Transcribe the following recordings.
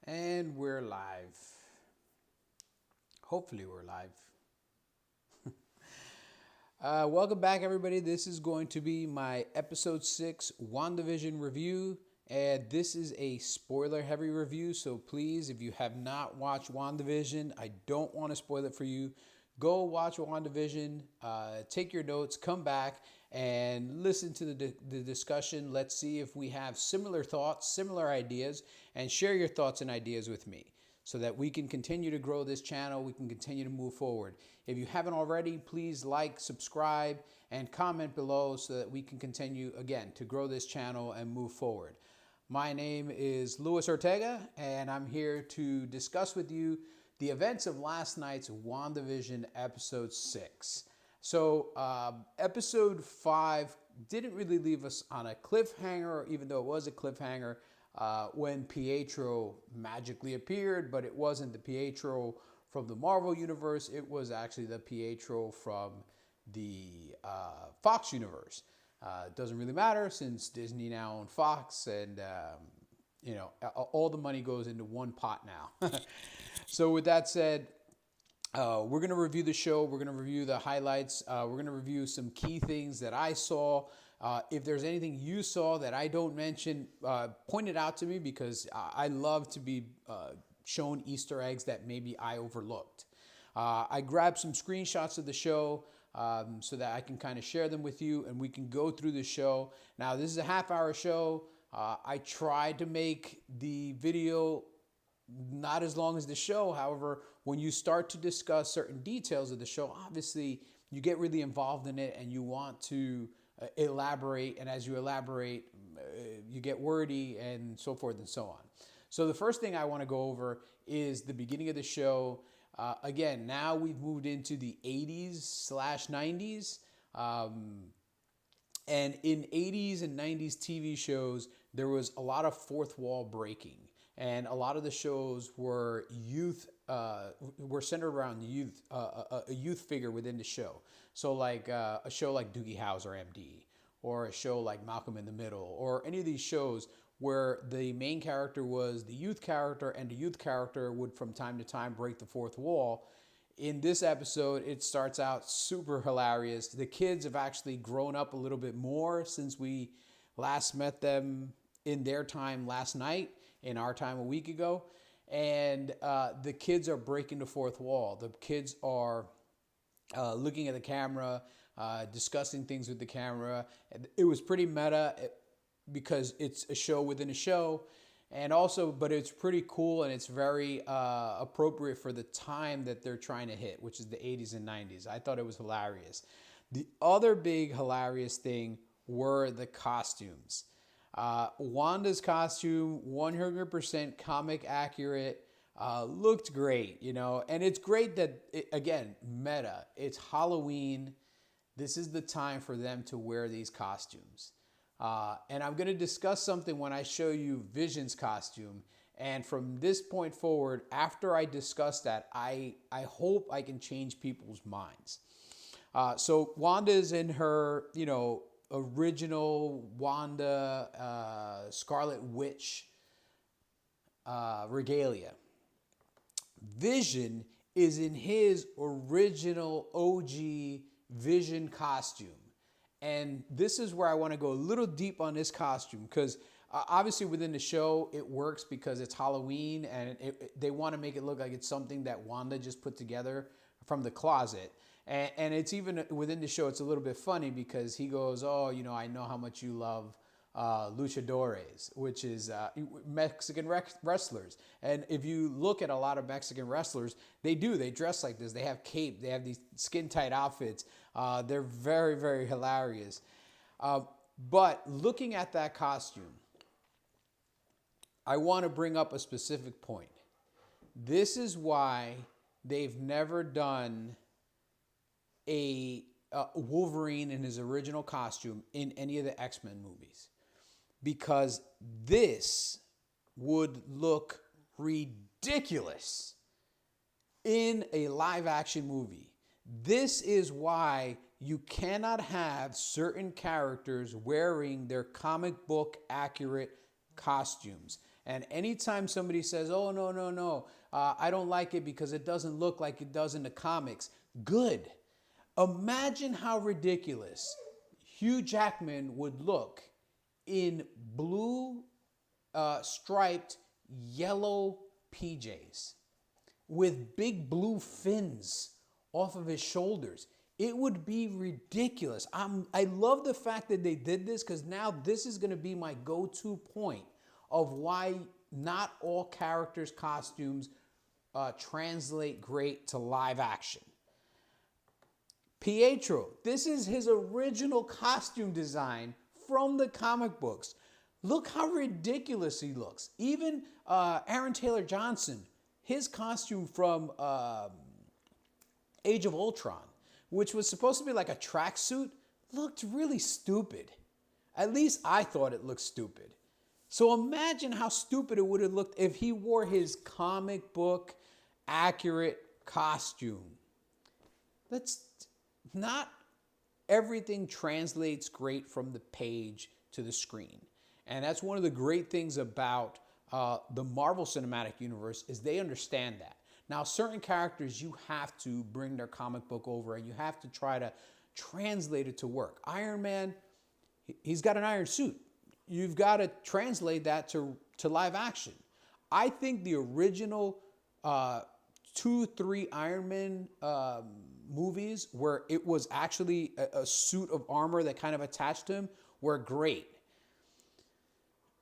And we're live. Hopefully, we're live. Welcome back, everybody. This is going to be my episode 6 Wandavision review. And this is a spoiler heavy review. So please, if you have not watched Wandavision, I don't want to spoil it for you. Go watch Wandavision, take your notes, come back and listen to the discussion. Let's see if we have similar thoughts, similar ideas, and share your thoughts and ideas with me so that we can continue to grow this channel. We can continue to move forward. If you haven't already, please like, subscribe, and comment below so that we can continue, again, to grow this channel and move forward. My name is Luis Ortega, and I'm here to discuss with you the events of last night's WandaVision episode 6. So episode 5 didn't really leave us on a cliffhanger, even though it was a cliffhanger when Pietro magically appeared, but it wasn't the Pietro from the Marvel universe. It was actually the Pietro from the Fox universe. It doesn't really matter since Disney now owns Fox, and all the money goes into one pot now. So with that said, we're going to review the show. We're going to review the highlights. We're going to review some key things that I saw. If there's anything you saw that I don't mention, point it out to me, because I love to be shown Easter eggs that maybe I overlooked. I grabbed some screenshots of the show so that I can kind of share them with you and we can go through the show. Now, this is a half-hour show. I tried to make the video not as long as the show. However, when you start to discuss certain details of the show, obviously you get really involved in it and you want to elaborate. And as you elaborate, you get wordy and so forth and so on. So the first thing I want to go over is the beginning of the show. Again, now we've moved into the 80s/90s. And in 80s and 90s TV shows, there was a lot of fourth wall breaking. And a lot of the shows were were centered around youth, a youth figure within the show. So like a show like Doogie Howser, MD, or a show like Malcolm in the Middle, or any of these shows where the main character was the youth character, and the youth character would from time to time break the fourth wall. In this episode, it starts out super hilarious. The kids have actually grown up a little bit more since we last met them in their time last night, in our time a week ago. And the kids are breaking the fourth wall. The kids are looking at the camera, discussing things with the camera. It was pretty meta because it's a show within a show. And also, but it's pretty cool and it's very appropriate for the time that they're trying to hit, which is the 80s and 90s. I thought it was hilarious. The other big hilarious thing were the costumes. Wanda's costume, 100% comic accurate, looked great, and it's great that, again, meta. It's Halloween. This is the time for them to wear these costumes. And I'm going to discuss something when I show you Vision's costume. And from this point forward, after I discuss that, I hope I can change people's minds. So Wanda's in her, original Wanda Scarlet Witch regalia. Vision is in his original OG Vision costume. And this is where I want to go a little deep on this costume, because obviously within the show it works because it's Halloween and they want to make it look like it's something that Wanda just put together from the closet. And it's even within the show, it's a little bit funny because he goes, oh, I know how much you love luchadores, which is Mexican wrestlers. And if you look at a lot of Mexican wrestlers, they dress like this. They have cape. They have these skin tight outfits. They're very, very hilarious. But looking at that costume, I want to bring up a specific point. This is why they've never done a Wolverine in his original costume in any of the X-Men movies, because this would look ridiculous in a live action movie. This is why you cannot have certain characters wearing their comic book accurate costumes. And anytime somebody says, oh, no, no, no, I don't like it because it doesn't look like it does in the comics. Good. Imagine how ridiculous Hugh Jackman would look in blue striped yellow PJs with big blue fins off of his shoulders. It would be ridiculous. I love the fact that they did this, because now this is going to be my go-to point of why not all characters' costumes translate great to live action. Pietro, this is his original costume design from the comic books. Look how ridiculous he looks. Even Aaron Taylor Johnson, his costume from Age of Ultron, which was supposed to be like a tracksuit, looked really stupid. At least I thought it looked stupid. So imagine how stupid it would have looked if he wore his comic book accurate costume. That's not everything translates great from the page to the screen. And that's one of the great things about the Marvel Cinematic Universe, is they understand that. Now, certain characters, you have to bring their comic book over and you have to try to translate it to work. Iron Man, he's got an iron suit. You've got to translate that to live action. I think the original 2-3 Iron Man movies, where it was actually a suit of armor that kind of attached to him, were great.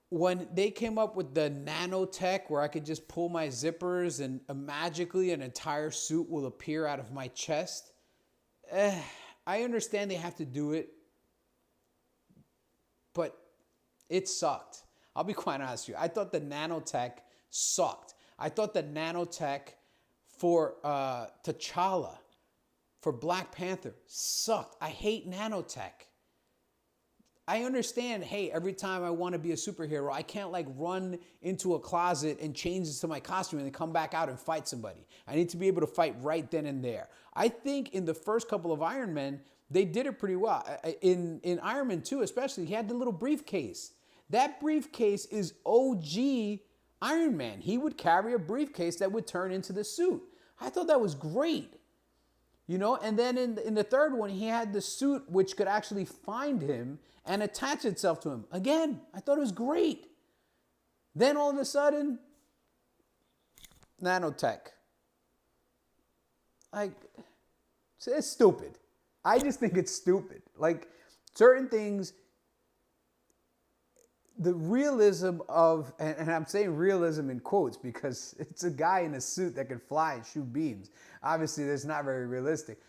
When they came up with the nanotech, where I could just pull my zippers and magically an entire suit will appear out of my chest, I understand they have to do it, but it sucked. I'll be quite honest with you. I thought the nanotech sucked. I thought the nanotech for T'Challa, for Black Panther, sucked. I hate nanotech. I understand, hey, every time I want to be a superhero, I can't like run into a closet and change into my costume and then come back out and fight somebody. I need to be able to fight right then and there. I think in the first couple of Iron Men, they did it pretty well. In Iron Man 2 especially, he had the little briefcase. That briefcase is OG Iron Man. He would carry a briefcase that would turn into the suit. I thought that was great. You know, and then in the third one, he had the suit which could actually find him and attach itself to him. Again, I thought it was great. Then all of a sudden, nanotech. Like, it's stupid. I just think it's stupid. Like, certain things, the realism of, and I'm saying realism in quotes because it's a guy in a suit that can fly and shoot beams. Obviously, that's not very realistic.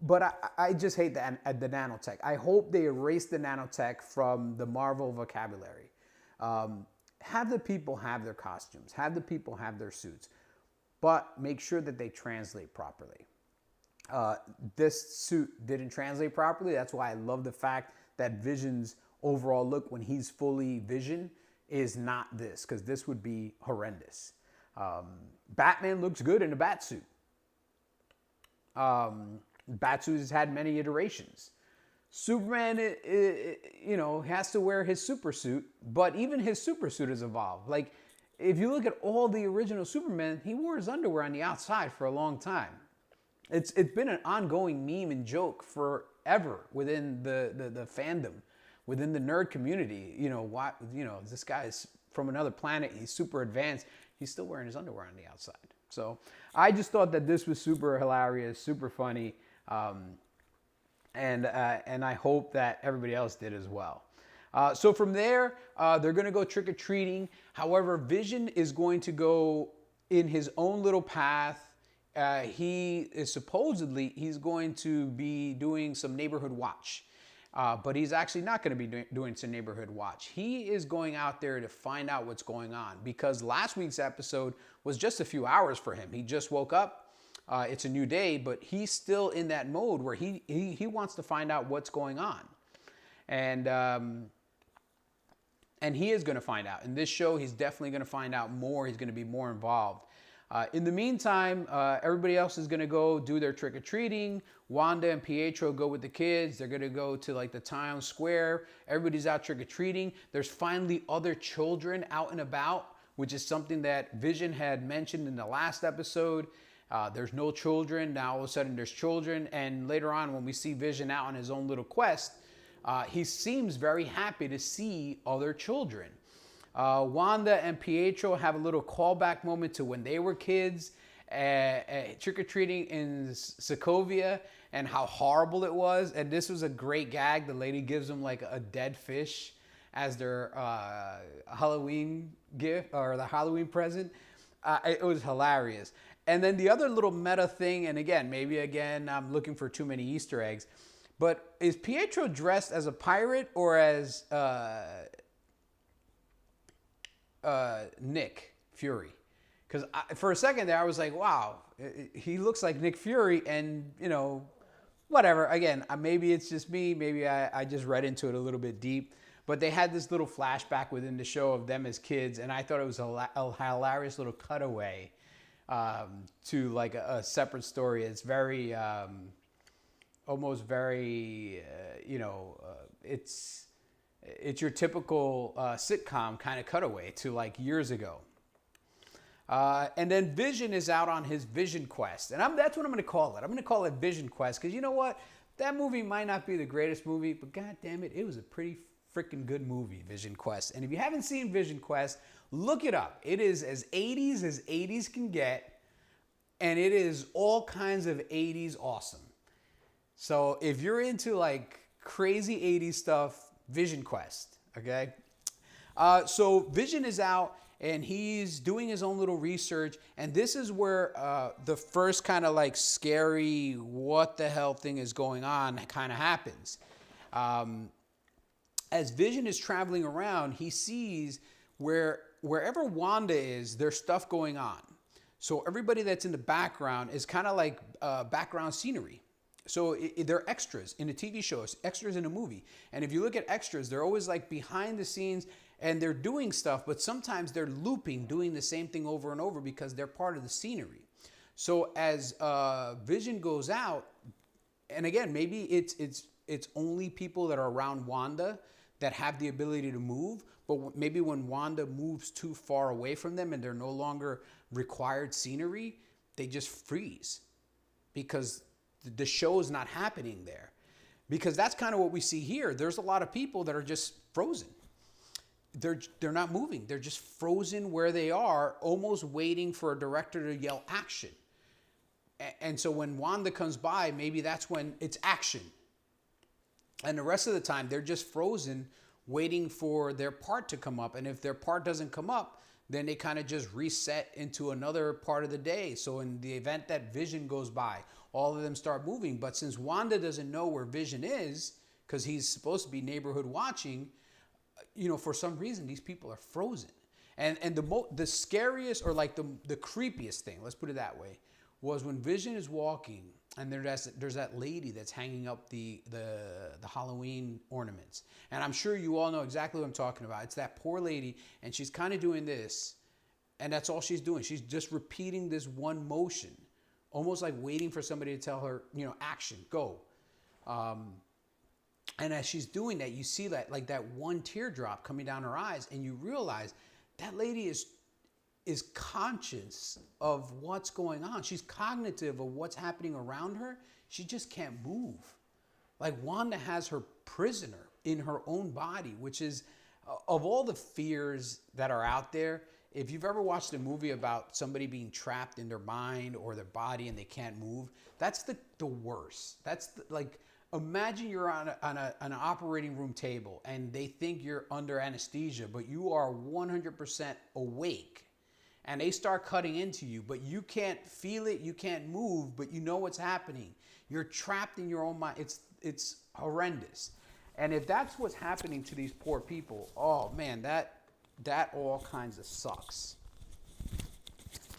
But I just hate the nanotech. I hope they erase the nanotech from the Marvel vocabulary. Have the people have their costumes. Have the people have their suits. But make sure that they translate properly. This suit didn't translate properly. That's why I love the fact that Vision's overall look when he's fully Vision is not this, because this would be horrendous. Batman looks good in a bat suit. Batsuit has had many iterations. Superman, you know, has to wear his super suit, but even his super suit has evolved. Like, if you look at all the original Superman, he wore his underwear on the outside for a long time. It's been an ongoing meme and joke forever within the fandom, within the nerd community. You know, this guy is from another planet. He's super advanced. He's still wearing his underwear on the outside. So I just thought that this was super hilarious, super funny. And I hope that everybody else did as well. So from there, they're going to go trick-or-treating. However, Vision is going to go in his own little path. He's going to be doing some neighborhood watch. But he's actually not going to be doing some neighborhood watch. He is going out there to find out what's going on, because last week's episode was just a few hours for him. He just woke up. It's a new day, but he's still in that mode where he wants to find out what's going on. And he is going to find out. In this show, he's definitely going to find out more. He's going to be more involved. In the meantime, everybody else is going to go do their trick-or-treating. Wanda and Pietro go with the kids. They're going to go to like the town square. Everybody's out trick-or-treating. There's finally other children out and about. which is something that Vision had mentioned in the last episode. There's no children. Now all of a sudden there's children. And later on when we see Vision out on his own little quest, he seems very happy to see other children. Wanda and Pietro have a little callback moment to when they were kids, trick-or-treating in Sokovia, and how horrible it was. And this was a great gag. The lady gives them like a dead fish as their Halloween gift or the Halloween present. It was hilarious. And then the other little meta thing, and maybe I'm looking for too many Easter eggs, but is Pietro dressed as a pirate or as Nick Fury? Because for a second there, I was like, wow, he looks like Nick Fury, and whatever. Again, maybe it's just me. Maybe I just read into it a little bit deep. But they had this little flashback within the show of them as kids, and I thought it was a hilarious little cutaway to like a separate story. It's very, almost very, it's your typical sitcom kind of cutaway to like years ago. And then Vision is out on his Vision Quest. And that's what I'm going to call it. I'm going to call it Vision Quest because you know what? That movie might not be the greatest movie, but god damn it, it was a pretty freaking good movie, Vision Quest. And if you haven't seen Vision Quest, look it up. It is as 80s as 80s can get, and it is all kinds of 80s awesome. So if you're into like crazy 80s stuff, Vision Quest, okay? So Vision is out, and he's doing his own little research, and this is where the first kind of like scary what the hell thing is going on kind of happens. As Vision is traveling around, he sees wherever Wanda is, there's stuff going on. So everybody that's in the background is kind of like background scenery. So they're extras in a TV show, extras in a movie. And if you look at extras, they're always like behind the scenes, and they're doing stuff, but sometimes they're looping, doing the same thing over and over because they're part of the scenery. So as Vision goes out, and again, maybe it's only people that are around Wanda that have the ability to move, but maybe when Wanda moves too far away from them and they're no longer required scenery, they just freeze because the show is not happening there. Because that's kind of what we see here. There's a lot of people that are just frozen. They're not moving. They're just frozen where they are, almost waiting for a director to yell action. And so when Wanda comes by, maybe that's when it's action. And the rest of the time, they're just frozen, waiting for their part to come up. And if their part doesn't come up, then they kind of just reset into another part of the day. So in the event that Vision goes by, all of them start moving. But since Wanda doesn't know where Vision is, because he's supposed to be neighborhood watching, for some reason, these people are frozen. And the scariest, or like the creepiest thing, let's put it that way, was when Vision is walking and there's that lady that's hanging up the Halloween ornaments. And I'm sure you all know exactly what I'm talking about. It's that poor lady, and she's kind of doing this, and that's all she's doing. She's just repeating this one motion, almost like waiting for somebody to tell her, action, go. And as she's doing that, you see that like that one teardrop coming down her eyes, and you realize that lady is conscious of what's going on. She's cognitive of what's happening around her. She just can't move. Like Wanda has her prisoner in her own body, which is, of all the fears that are out there, if you've ever watched a movie about somebody being trapped in their mind or their body and they can't move, that's the worst. That's like, imagine you're on an operating room table and they think you're under anesthesia, but you are 100% awake. And they start cutting into you, but you can't feel it, you can't move, but you know what's happening. You're trapped in your own mind. It's horrendous. And if that's what's happening to these poor people, oh man, that all kinds of sucks.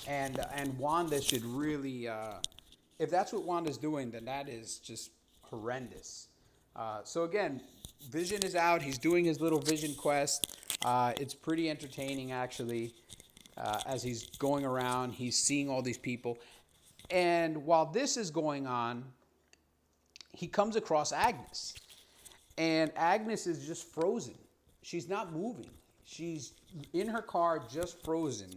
And Wanda should really, if that's what Wanda's doing, then that is just horrendous. So again, Vision is out. He's doing his little Vision quest. It's pretty entertaining, actually. As he's going around, he's seeing all these people. And while this is going on, he comes across Agnes. And Agnes is just frozen. She's not moving. She's in her car, just frozen.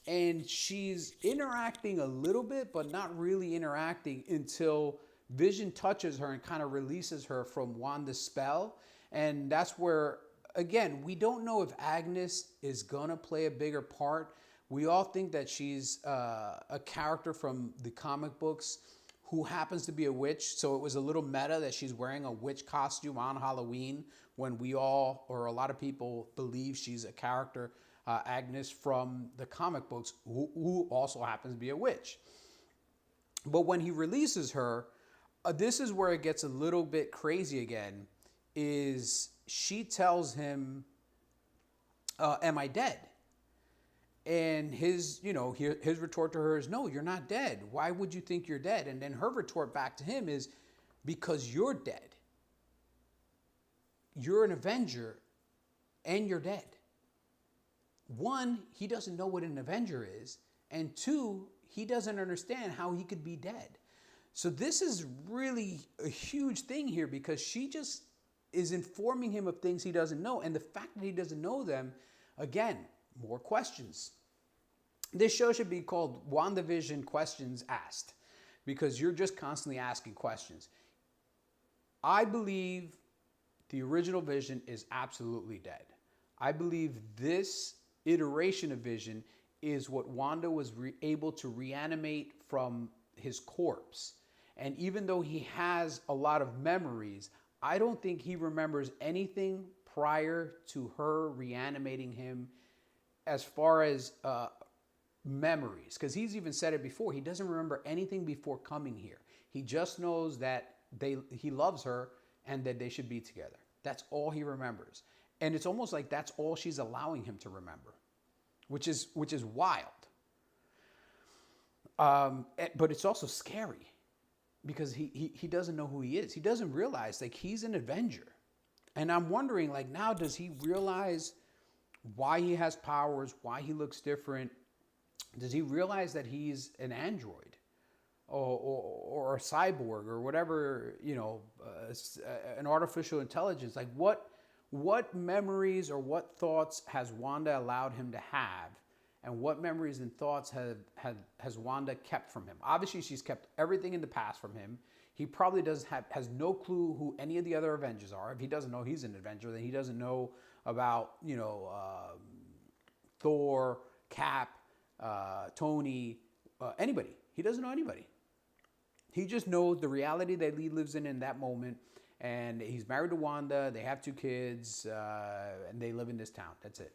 And she's interacting a little bit, but not really interacting until Vision touches her and kind of releases her from Wanda's spell. And that's where, again, we don't know if Agnes is going to play a bigger part. We all think that she's a character from the comic books who happens to be a witch. So it was a little meta that she's wearing a witch costume on Halloween when we all, or a lot of people, believe she's a character, Agnes from the comic books, who also happens to be a witch. But when he releases her, this is where it gets a little bit crazy again, is she tells him, am I dead? And his retort to her is, no, you're not dead. Why would you think you're dead? And then her retort back to him is, because you're dead. You're an Avenger and you're dead. One, he doesn't know what an Avenger is. And two, he doesn't understand how he could be dead. So this is really a huge thing here, because she just is informing him of things he doesn't know. And the fact that he doesn't know them, again, more questions. This show should be called WandaVision Questions Asked, because you're just constantly asking questions. I believe the original Vision is absolutely dead. I believe this iteration of Vision is what Wanda was able to reanimate from his corpse. And even though he has a lot of memories, I don't think he remembers anything prior to her reanimating him as far as memories. Because he's even said it before. He doesn't remember anything before coming here. He just knows that he loves her and that they should be together. That's all he remembers. And it's almost like that's all she's allowing him to remember, which is wild. But it's also scary, because he doesn't know who he is. He doesn't realize, like, he's an Avenger. And I'm wondering, like, now does he realize why he has powers, why he looks different? Does he realize that he's an android or a cyborg or whatever, an artificial intelligence? Like, what memories or what thoughts has Wanda allowed him to have? And what memories and thoughts has Wanda kept from him? Obviously, she's kept everything in the past from him. He probably has no clue who any of the other Avengers are. If he doesn't know he's an Avenger, then he doesn't know about, Thor, Cap, Tony, anybody. He doesn't know anybody. He just knows the reality that he lives in that moment. And he's married to Wanda. They have 2 kids, and they live in this town. That's it.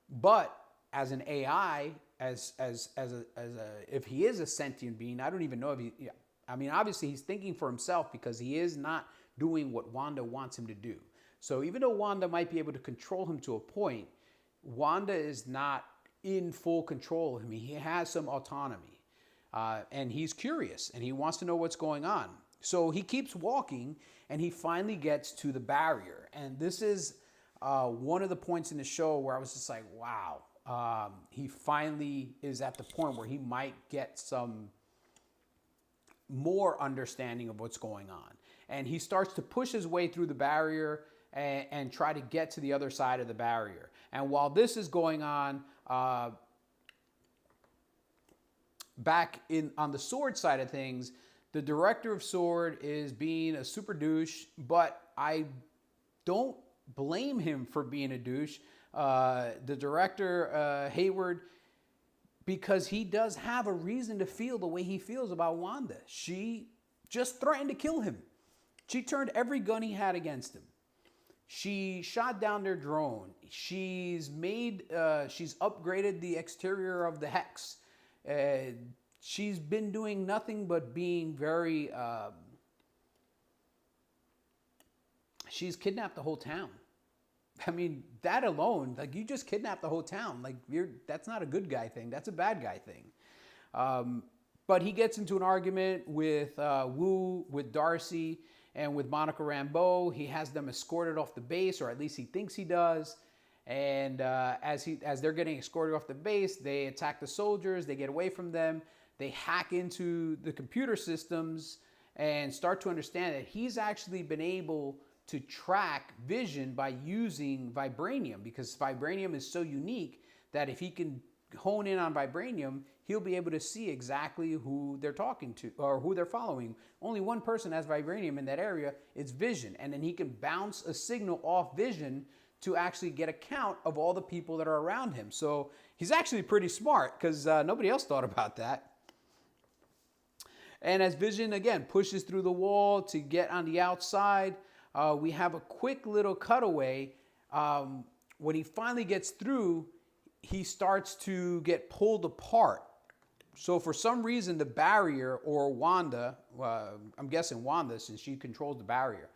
But as an AI, if he is a sentient being, I don't even know if he. Yeah, I mean, obviously he's thinking for himself, because he is not doing what Wanda wants him to do. So even though Wanda might be able to control him to a point, Wanda is not in full control of him. He has some autonomy, and he's curious, and he wants to know what's going on. So he keeps walking, and he finally gets to the barrier. And this is one of the points in the show where I was just like, wow. He finally is at the point where he might get some more understanding of what's going on. And he starts to push his way through the barrier and try to get to the other side of the barrier. And while this is going on, back on the Sword side of things, the director of Sword is being a super douche, but I don't blame him for being a douche. The director, Hayward, because he does have a reason to feel the way he feels about Wanda. She just threatened to kill him. She turned every gun he had against him. She shot down their drone. She's upgraded the exterior of the Hex. She's been doing nothing but being very, she's kidnapped the whole town. I mean, that alone, like, you just kidnapped the whole town. Like, that's not a good guy thing. That's a bad guy thing. But he gets into an argument with Wu, with Darcy, and with Monica Rambeau. He has them escorted off the base, or at least he thinks he does. And as they're getting escorted off the base, they attack the soldiers. They get away from them. They hack into the computer systems and start to understand that he's actually been able to track Vision by using vibranium, because vibranium is so unique that if he can hone in on vibranium, he'll be able to see exactly who they're talking to or who they're following. Only one person has vibranium in that area, it's Vision. And then he can bounce a signal off Vision to actually get a count of all the people that are around him. So he's actually pretty smart, because nobody else thought about that. And as Vision, again, pushes through the wall to get on the outside, we have a quick little cutaway. When he finally gets through, he starts to get pulled apart. So for some reason, the barrier, or Wanda, I'm guessing Wanda since she controls the barrier,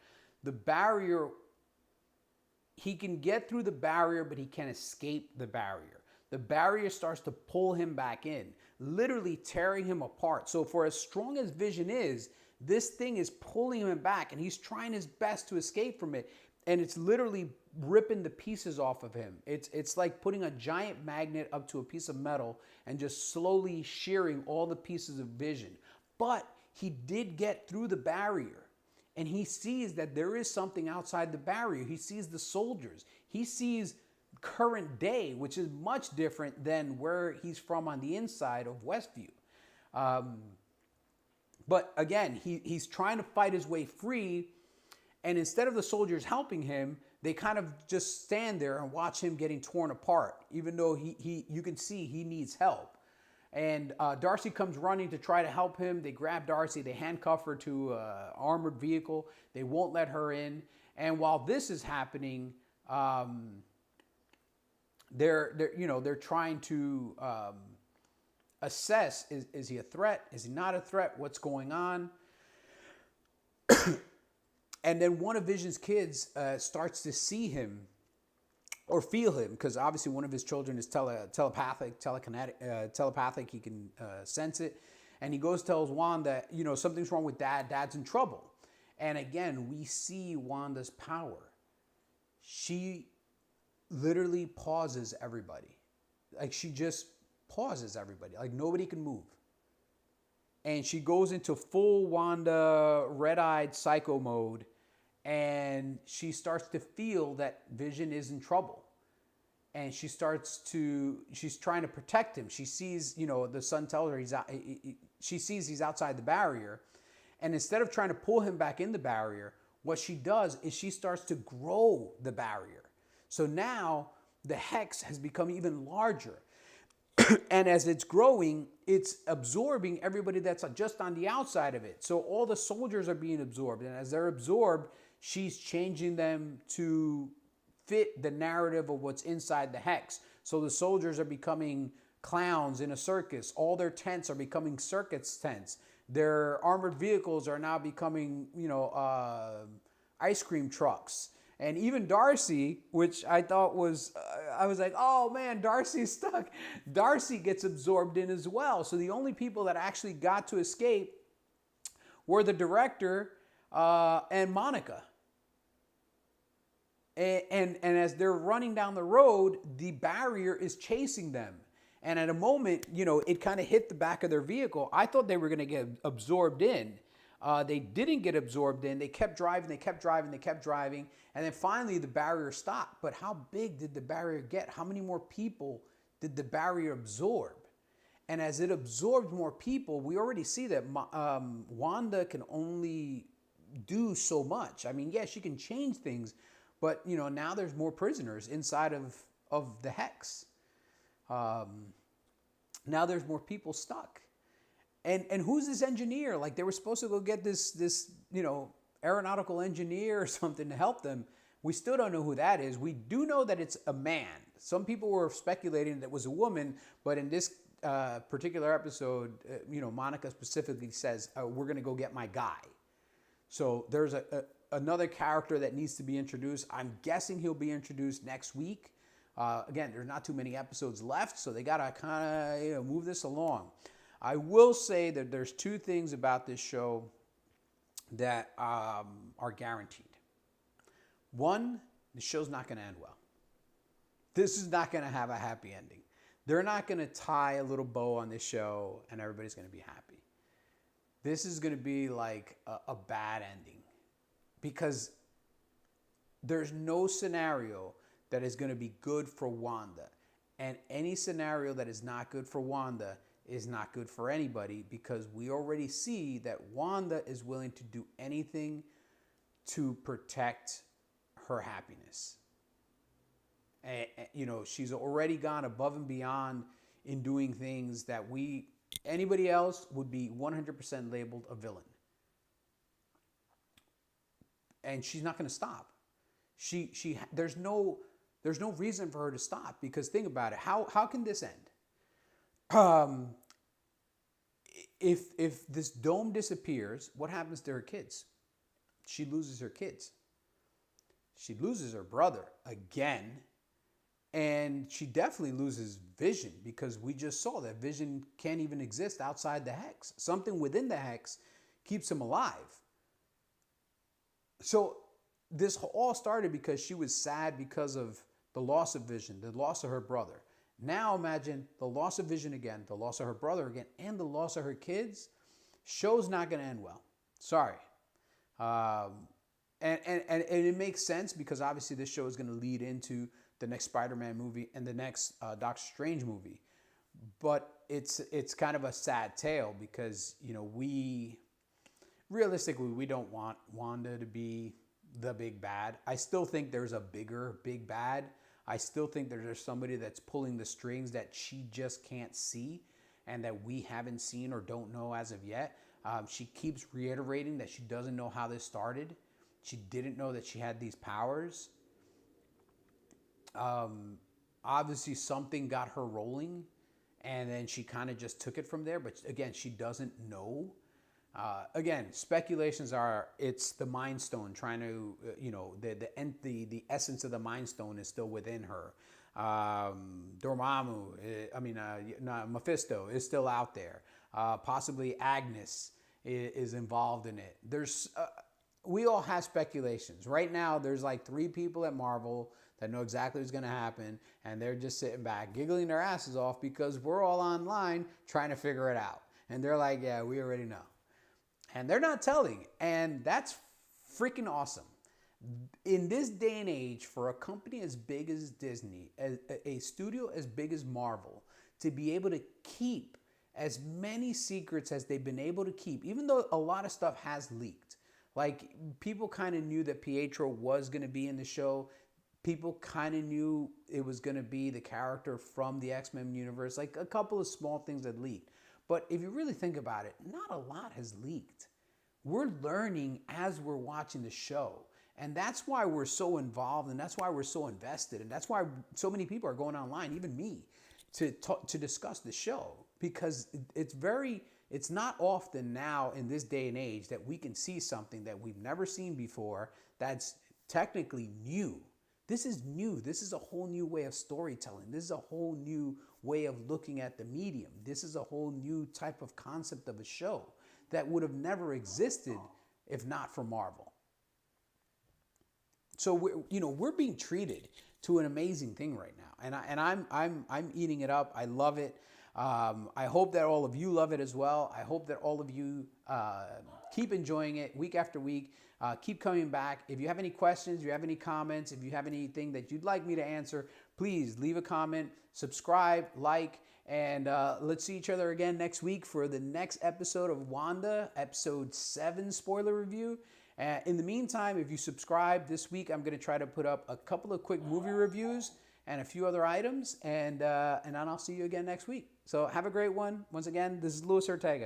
he can get through the barrier, but he can't escape the barrier. The barrier starts to pull him back in, literally tearing him apart. So for as strong as Vision is, this thing is pulling him back, and he's trying his best to escape from it. And it's literally ripping the pieces off of him. It's like putting a giant magnet up to a piece of metal and just slowly shearing all the pieces of Vision. But he did get through the barrier, and he sees that there is something outside the barrier. He sees the soldiers. He sees current day, which is much different than where he's from on the inside of Westview. But again, he's trying to fight his way free. And instead of the soldiers helping him, they kind of just stand there and watch him getting torn apart, even though you can see he needs help. And Darcy comes running to try to help him. They grab Darcy. They handcuff her to an armored vehicle. They won't let her in. And while this is happening, they're trying to assess, is he a threat? Is he not a threat? What's going on? And then one of Vision's kids starts to see him or feel him, because obviously one of his children is telepathic. He can sense it. And he goes, tells Wanda, something's wrong with Dad. Dad's in trouble. And again, we see Wanda's power. She literally pauses everybody. Like, she just pauses everybody. Like, nobody can move. And she goes into full Wanda red-eyed psycho mode, and she starts to feel that Vision is in trouble. And she's trying to protect him. She sees, the son tells her she sees he's outside the barrier. And instead of trying to pull him back in the barrier, what she does is she starts to grow the barrier. So now the hex has become even larger. And as it's growing, it's absorbing everybody that's just on the outside of it. So all the soldiers are being absorbed. And as they're absorbed, she's changing them to fit the narrative of what's inside the hex. So the soldiers are becoming clowns in a circus. All their tents are becoming circus tents. Their armored vehicles are now becoming, ice cream trucks. And even Darcy, which I thought was, I was like, oh man, Darcy's stuck. Darcy gets absorbed in as well. So the only people that actually got to escape were the director and Monica. And as they're running down the road, the barrier is chasing them. And at a moment, it kind of hit the back of their vehicle. I thought they were going to get absorbed in. They didn't get absorbed in. They kept driving. And then finally the barrier stopped. But how big did the barrier get? How many more people did the barrier absorb? And as it absorbed more people, we already see that Wanda can only do so much. I mean, yeah, she can change things, but now there's more prisoners inside of the hex. Now there's more people stuck. And who's this engineer? Like, they were supposed to go get this aeronautical engineer or something to help them. We still don't know who that is. We do know that it's a man. Some people were speculating that it was a woman, but in this particular episode, Monica specifically says, we're going to go get my guy. So there's another character that needs to be introduced. I'm guessing he'll be introduced next week. Again, there's not too many episodes left, so they got to kind of move this along. I will say that there's two things about this show that are guaranteed. One, the show's not going to end well. This is not going to have a happy ending. They're not going to tie a little bow on this show and everybody's going to be happy. This is going to be like a bad ending, because There's no scenario that is going to be good for Wanda. And any scenario that is not good for Wanda is not good for anybody, because we already see that Wanda is willing to do anything to protect her happiness. And, she's already gone above and beyond in doing things that anybody else would be 100% labeled a villain. And she's not going to stop. There's no reason for her to stop, because think about it. How can this end? If this dome disappears, what happens to her kids? She loses her kids. She loses her brother again. And she definitely loses Vision, because we just saw that Vision can't even exist outside the hex. Something within the hex keeps him alive. So this all started because she was sad because of the loss of Vision, the loss of her brother. Now imagine the loss of Vision again, the loss of her brother again, and the loss of her kids. Show's not going to end well. Sorry. And it makes sense, because obviously this show is going to lead into the next Spider-Man movie and the next Doctor Strange movie. But it's kind of a sad tale, because, realistically, we don't want Wanda to be the big bad. I still think there's a bigger big bad. I still think there's somebody that's pulling the strings that she just can't see, and that we haven't seen or don't know as of yet. She keeps reiterating that she doesn't know how this started. She didn't know that she had these powers. Obviously something got her rolling, and then she kind of just took it from there. But again, she doesn't know. Again, speculations are it's the Mind Stone trying to, the essence of the Mind Stone is still within her. Dormammu, Mephisto is still out there. Possibly Agnes is involved in it. We all have speculations. Right now, there's like 3 people at Marvel that know exactly what's going to happen, and they're just sitting back, giggling their asses off, because we're all online trying to figure it out. And they're like, yeah, we already know. And they're not telling. And that's freaking awesome. In this day and age, for a company as big as Disney, a studio as big as Marvel, to be able to keep as many secrets as they've been able to keep, even though a lot of stuff has leaked. Like, people kind of knew that Pietro was going to be in the show. People kind of knew it was going to be the character from the X-Men universe. Like, a couple of small things that leaked. But if you really think about it, not a lot has leaked. We're learning as we're watching the show. And that's why we're so involved, and that's why we're so invested, and that's why so many people are going online, even me, to discuss the show. Because it's not often now in this day and age that we can see something that we've never seen before that's technically new. This is new. This is a whole new way of storytelling. This is a whole new way of looking at the medium. This is a whole new type of concept of a show that would have never existed if not for Marvel. So we're being treated to an amazing thing right now, and I'm eating it up. I love it. I hope that all of you love it as well. I hope that all of you keep enjoying it week after week. Keep coming back. If you have any questions, if you have any comments, if you have anything that you'd like me to answer, please leave a comment, subscribe, like, and let's see each other again next week for the next episode of Wanda, episode 7 spoiler review. In the meantime, if you subscribe this week, I'm going to try to put up a couple of quick movie reviews and a few other items, and then I'll see you again next week. So have a great one. Once again, this is Luis Ortega.